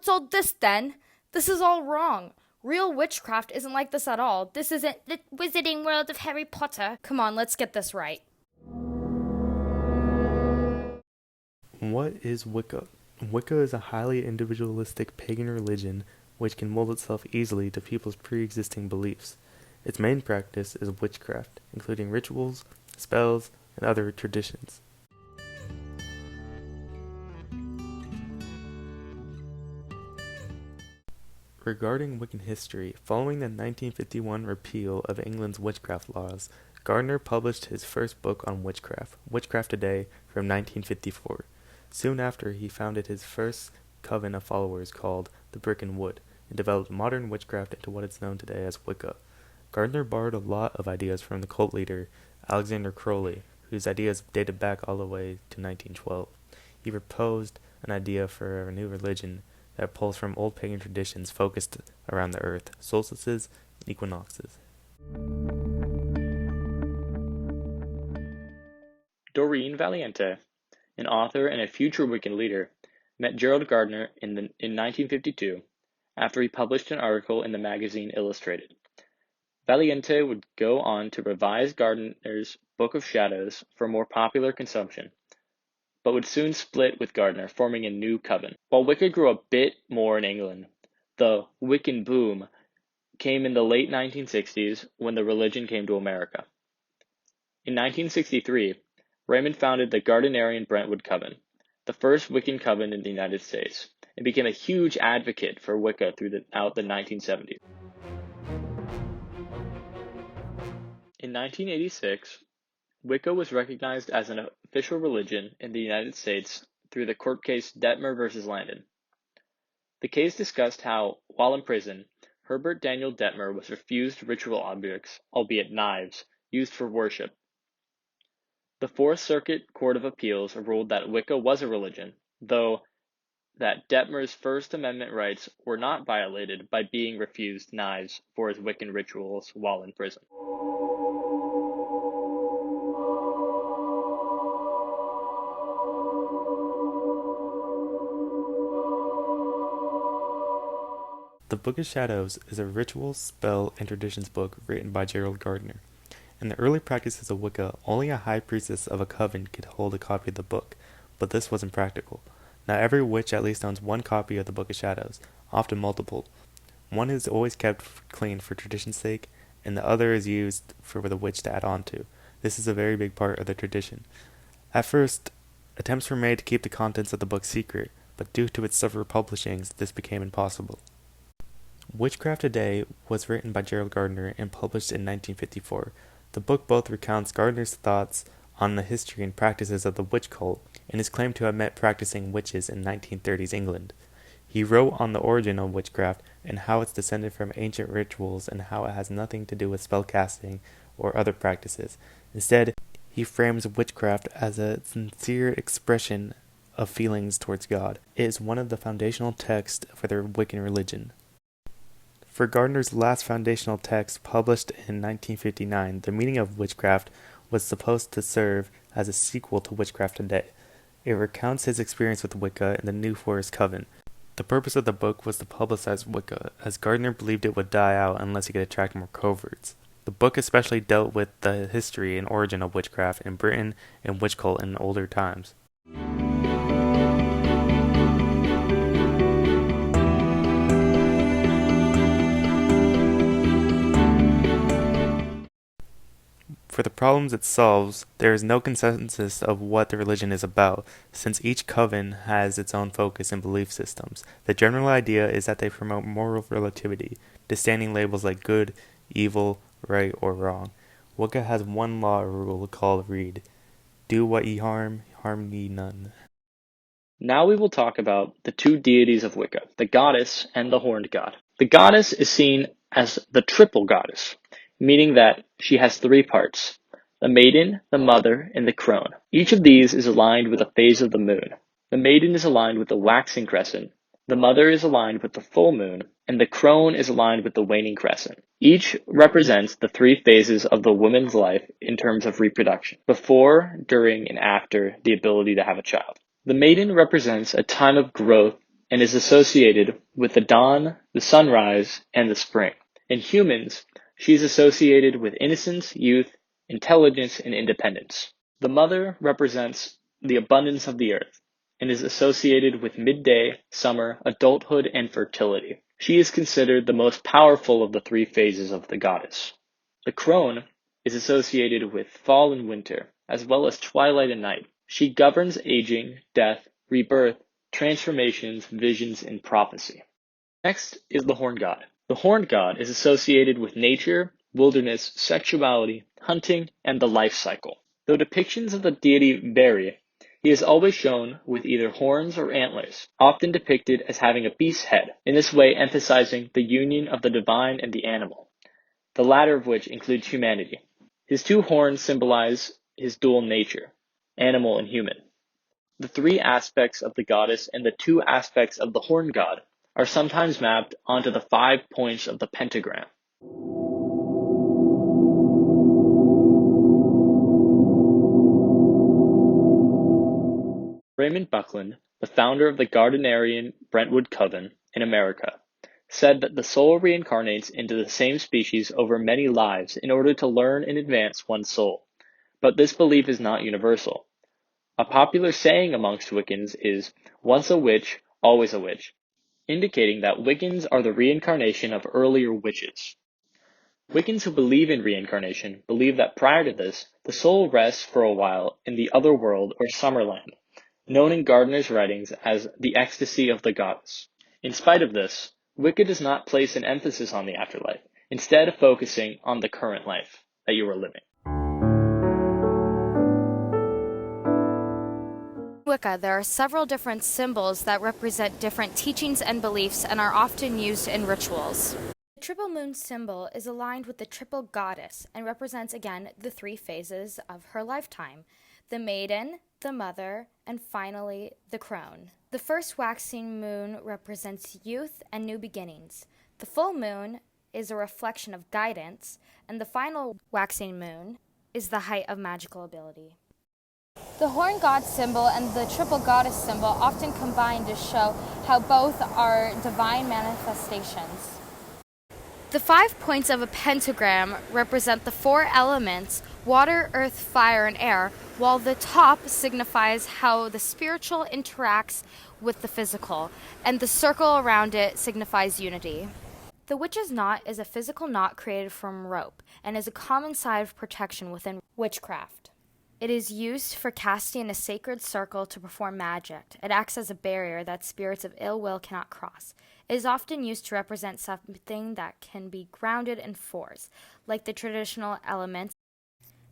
all this then? This is all wrong. Real witchcraft isn't like this at all. This isn't the wizarding world of Harry Potter. Come on, let's get this right. What is Wicca? Wicca is a highly individualistic pagan religion which can mold itself easily to people's pre-existing beliefs. Its main practice is witchcraft, including rituals, spells, and other traditions. Regarding Wiccan history, following the 1951 repeal of England's witchcraft laws, Gardner published his first book on witchcraft, Witchcraft Today, from 1954. Soon after, he founded his first coven of followers called the Brick and Wood, and developed modern witchcraft into what is known today as Wicca. Gardner borrowed a lot of ideas from the cult leader Alexander Crowley, whose ideas dated back all the way to 1912. He proposed an idea for a new religion that pulls from old pagan traditions focused around the earth, solstices, and equinoxes. Doreen Valiente, an author and a future Wiccan leader, met Gerald Gardner in 1952 after he published an article in the magazine Illustrated. Valiente would go on to revise Gardner's Book of Shadows for more popular consumption, but would soon split with Gardner, forming a new coven. While Wicca grew a bit more in England, the Wiccan boom came in the late 1960s when the religion came to America. In 1963, Raymond founded the Gardnerian Brentwood Coven, the first Wiccan coven in the United States, and became a huge advocate for Wicca throughout the 1970s. In 1986, Wicca was recognized as an official religion in the United States through the court case Detmer v. Landon. The case discussed how, while in prison, Herbert Daniel Detmer was refused ritual objects, albeit knives, used for worship. The Fourth Circuit Court of Appeals ruled that Wicca was a religion, though that Detmer's First Amendment rights were not violated by being refused knives for his Wiccan rituals while in prison. The Book of Shadows is a ritual, spell, and traditions book written by Gerald Gardner. In the early practices of Wicca, only a high priestess of a coven could hold a copy of the book, but this wasn't practical. Now every witch at least owns one copy of the Book of Shadows, often multiple. One is always kept clean for tradition's sake, and the other is used for the witch to add on to. This is a very big part of the tradition. At first, attempts were made to keep the contents of the book secret, but due to its several publishings, this became impossible. Witchcraft Today was written by Gerald Gardner and published in 1954. The book both recounts Gardner's thoughts on the history and practices of the witch cult and is claimed to have met practicing witches in 1930s England. He wrote on the origin of witchcraft and how it's descended from ancient rituals and how it has nothing to do with spellcasting or other practices. Instead, he frames witchcraft as a sincere expression of feelings towards God. It is one of the foundational texts for the Wiccan religion. For Gardner's last foundational text, published in 1959, The Meaning of Witchcraft was supposed to serve as a sequel to Witchcraft Today. It recounts his experience with Wicca and the New Forest Coven. The purpose of the book was to publicize Wicca, as Gardner believed it would die out unless he could attract more coverts. The book especially dealt with the history and origin of witchcraft in Britain and witch cult in older times. For the problems it solves, there is no consensus of what the religion is about, since each coven has its own focus and belief systems. The general idea is that they promote moral relativity, disdaining labels like good, evil, right, or wrong. Wicca has one law or rule called read. Do what ye harm ye none. Now we will talk about the two deities of Wicca, the goddess and the horned god. The goddess is seen as the triple goddess, meaning that she has three parts: the maiden, the mother, and the crone. Each of these is aligned with a phase of the moon. The maiden is aligned with the waxing crescent, the mother is aligned with the full moon, and the crone is aligned with the waning crescent. Each represents the three phases of the woman's life in terms of reproduction: before, during, and after the ability to have a child. The maiden represents a time of growth and is associated with the dawn, the sunrise, and the spring. In humans, she is associated with innocence, youth, intelligence, and independence. The mother represents the abundance of the earth and is associated with midday, summer, adulthood, and fertility. She is considered the most powerful of the three phases of the goddess. The crone is associated with fall and winter, as well as twilight and night. She governs aging, death, rebirth, transformations, visions, and prophecy. Next is the horn god. The horn god is associated with nature, wilderness, sexuality, hunting, and the life cycle. Though depictions of the deity vary, he is always shown with either horns or antlers, often depicted as having a beast's head, in this way emphasizing the union of the divine and the animal, the latter of which includes humanity. His two horns symbolize his dual nature, animal and human. The three aspects of the goddess and the two aspects of the horn god are sometimes mapped onto the 5 points of the pentagram. Raymond Buckland, the founder of the Gardnerian Brentwood Coven in America, said that the soul reincarnates into the same species over many lives in order to learn and advance one's soul. But this belief is not universal. A popular saying amongst Wiccans is, "Once a witch, always a witch," indicating that Wiccans are the reincarnation of earlier witches. Wiccans who believe in reincarnation believe that prior to this, the soul rests for a while in the other world or Summerland, known in Gardner's writings as the ecstasy of the goddess. In spite of this, Wicca does not place an emphasis on the afterlife, instead focusing on the current life that you are living. Wicca, there are several different symbols that represent different teachings and beliefs and are often used in rituals. The triple moon symbol is aligned with the triple goddess and represents again the three phases of her lifetime: the maiden, the mother, and finally the crone. The first waxing moon represents youth and new beginnings. The full moon is a reflection of guidance, and the final waxing moon is the height of magical ability. The horn god symbol and the triple goddess symbol often combine to show how both are divine manifestations. The 5 points of a pentagram represent the 4 elements: water, earth, fire, and air, while the top signifies how the spiritual interacts with the physical, and the circle around it signifies unity. The witch's knot is a physical knot created from rope and is a common sign of protection within witchcraft. It is used for casting a sacred circle to perform magic. It acts as a barrier that spirits of ill will cannot cross. It is often used to represent something that can be grounded in force, like the traditional elements.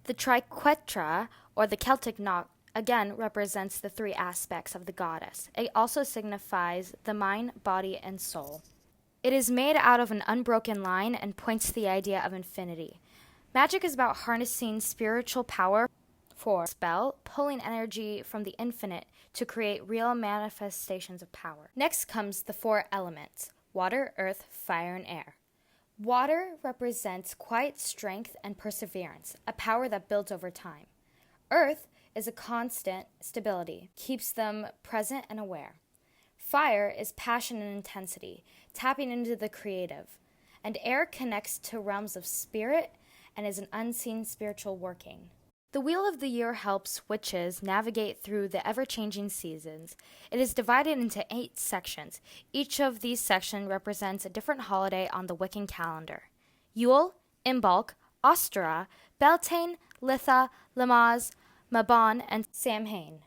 The triquetra, or the Celtic knot, again represents the 3 aspects of the goddess. It also signifies the mind, body, and soul. It is made out of an unbroken line and points to the idea of infinity. Magic is about harnessing spiritual power for a spell, pulling energy from the infinite to create real manifestations of power. Next comes the 4 elements: water, earth, fire, and air. Water represents quiet strength and perseverance, a power that builds over time. Earth is a constant stability, keeps them present and aware. Fire is passion and intensity, tapping into the creative. And air connects to realms of spirit and is an unseen spiritual working. The Wheel of the Year helps witches navigate through the ever-changing seasons. It is divided into 8 sections. Each of these sections represents a different holiday on the Wiccan calendar: Yule, Imbolc, Ostara, Beltane, Litha, Lamaz, Mabon, and Samhain.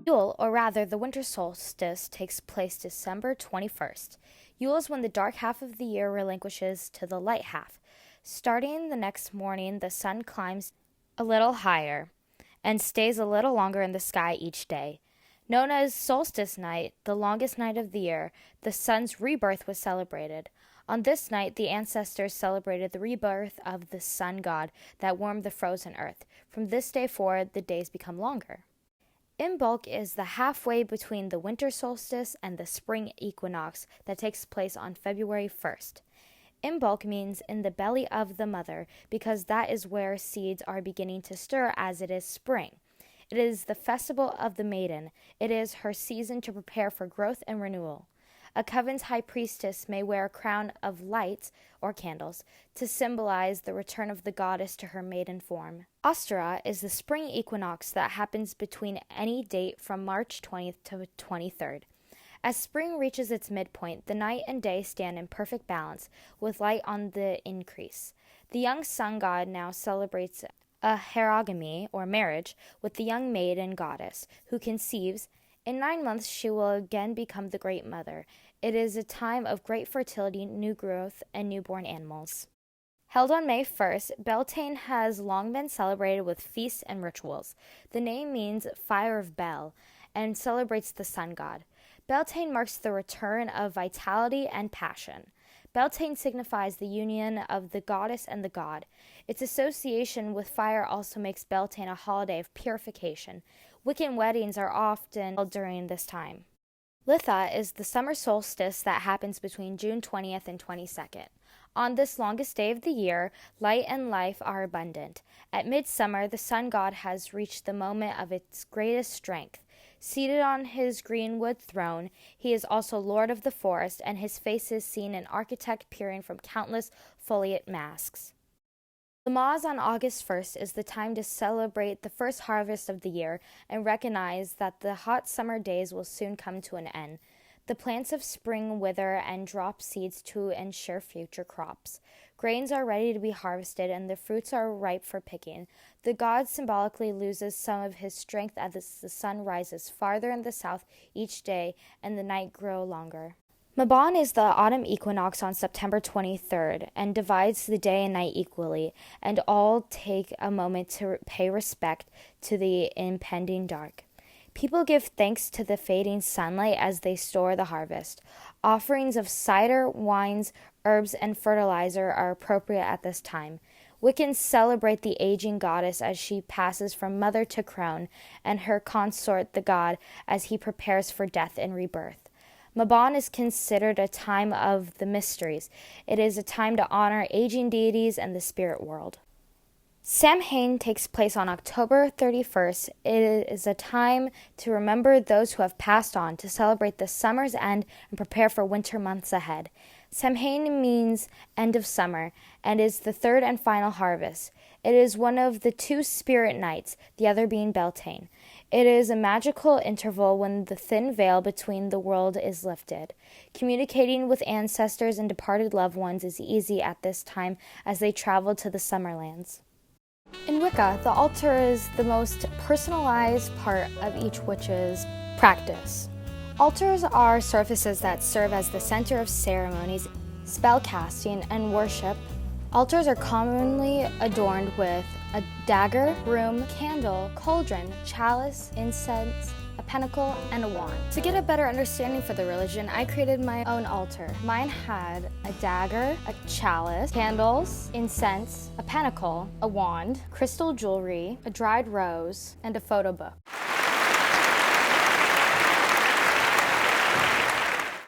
Yule, or rather the winter solstice, takes place December 21st. Yule is when the dark half of the year relinquishes to the light half. Starting the next morning, the sun climbs a little higher and stays a little longer in the sky each day. Known as Solstice Night, the longest night of the year, the sun's rebirth was celebrated. On this night, the ancestors celebrated the rebirth of the sun god that warmed the frozen earth. From this day forward, the days become longer. Imbolc is the halfway between the winter solstice and the spring equinox that takes place on February 1st. Imbolc means in the belly of the mother because that is where seeds are beginning to stir as it is spring. It is the festival of the maiden. It is her season to prepare for growth and renewal. A coven's high priestess may wear a crown of lights or candles to symbolize the return of the goddess to her maiden form. Ostara is the spring equinox that happens between any date from March 20th to 23rd. As spring reaches its midpoint, the night and day stand in perfect balance, with light on the increase. The young sun god now celebrates a herogamy, or marriage, with the young maiden goddess, who conceives. In 9 months she will again become the Great Mother. It is a time of great fertility, new growth, and newborn animals. Held on May 1st, Beltane has long been celebrated with feasts and rituals. The name means fire of Bel, and celebrates the sun god. Beltane marks the return of vitality and passion. Beltane signifies the union of the goddess and the god. Its association with fire also makes Beltane a holiday of purification. Wiccan weddings are often held during this time. Litha is the summer solstice that happens between June 20th and 22nd. On this longest day of the year, light and life are abundant. At midsummer, the sun god has reached the moment of its greatest strength. Seated on his greenwood throne, he is also lord of the forest, and his face is seen an architect peering from countless foliate masks. Lamaz on August 1st is the time to celebrate the first harvest of the year and recognize that the hot summer days will soon come to an end. The plants of spring wither and drop seeds to ensure future crops. Grains are ready to be harvested and the fruits are ripe for picking. The god symbolically loses some of his strength as the sun rises farther in the south each day and the night grows longer. Mabon is the autumn equinox on September 23rd and divides the day and night equally, and all take a moment to pay respect to the impending dark. People give thanks to the fading sunlight as they store the harvest. Offerings of cider, wines, herbs, and fertilizer are appropriate at this time. Wiccans celebrate the aging goddess as she passes from mother to crone, and her consort the god as he prepares for death and rebirth. Mabon is considered a time of the mysteries. It is a time to honor aging deities and the spirit world. Samhain takes place on October 31st. It is a time to remember those who have passed on, to celebrate the summer's end and prepare for winter months ahead. Samhain means end of summer and is the third and final harvest. It is one of the two spirit nights, the other being Beltane. It is a magical interval when the thin veil between the world is lifted. Communicating with ancestors and departed loved ones is easy at this time as they travel to the Summerlands. In Wicca, the altar is the most personalized part of each witch's practice. Altars are surfaces that serve as the center of ceremonies, spellcasting, and worship. Altars are commonly adorned with a dagger, broom, candle, cauldron, chalice, incense, a pentacle, and a wand. To get a better understanding for the religion, I created my own altar. Mine had a dagger, a chalice, candles, incense, a pentacle, a wand, crystal jewelry, a dried rose, and a photo book.